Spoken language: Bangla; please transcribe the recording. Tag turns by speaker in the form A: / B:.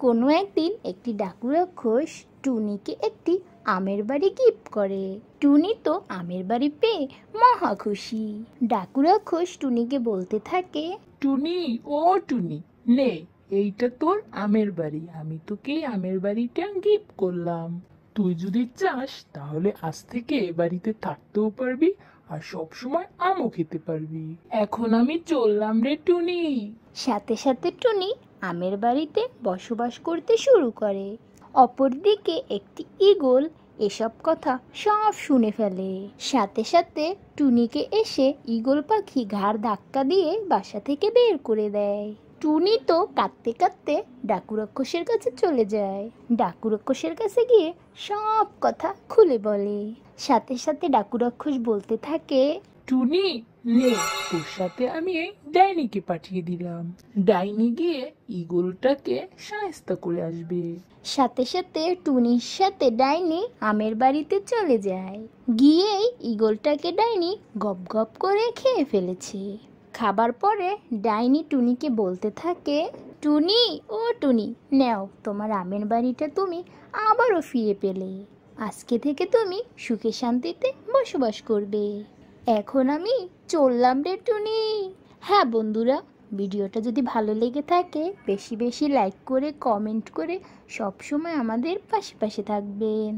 A: কোনো একদিন একটি ডাকু রাক্ষস টুনিকে একটি আমের বাড়ি গিফট করে। টুনি তো আমের বাড়ি পেয়ে মহা খুশি। ডাকু রাক্ষস টুনিকে বলতে থাকে,
B: টুনি, ও টুনি, নে, এইটা তোর আমের বাড়ি। আমি তোকে এই আমের বাড়িটা গিফট করলাম। তুই যদি চাস তাহলে আজ থেকে এ বাড়িতে থাকতেও পারবি আর সব সময় আমও খেতে পারবি। এখন আমি চললাম রে টুনি।
A: সাথে সাথে টুনি আমের বাড়িতে বসবাস করতে শুরু করে। অপরদিকে একটি ঈগল এসব কথা সব শুনে ফেলে। সাথে সাথে টুনিকে এসে ঈগল পাখি ঘাড় ধাক্কা দিয়ে বাসা থেকে বের করে দেয়। টুনি তো কাঁদতে কাঁদতে ডাকু রাক্ষসের কাছে চলে যায়। ডাকু রাক্ষসের কাছে গিয়ে সব কথা খুলে বলে। সাথে সাথে ডাকু রাক্ষস বলতে থাকে,
B: টুনি, নে, তোর সাথে আমি এই ডাইনিকে পাঠিয়ে দিলাম। ডাইনি গিয়ে ঈগলটাকে শায়েস্তা করে আসবে।
A: সাথে সাথে টুনির সাথে ডাইনি আমের বাড়িতে চলে যায়। গিয়েই ঈগলটাকে ডাইনি গপ গপ করে খেয়ে ফেলেছে। খাবার পরে ডাইনি টুনিকে বলতে থাকে, টুনি, ও টুনি, নেও, তোমার আমের বাড়িটা তুমি আবারও ফিরে পেলে। আজকে থেকে তুমি সুখে শান্তিতে বসবাস করবে। এখন আমি চললাম রে টুনি। হ্যাঁ বন্ধুরা, ভিডিওটা যদি ভালো লেগে থাকে বেশি বেশি লাইক করে কমেন্ট করে সব সময় আমাদের পাশে পাশে থাকবেন।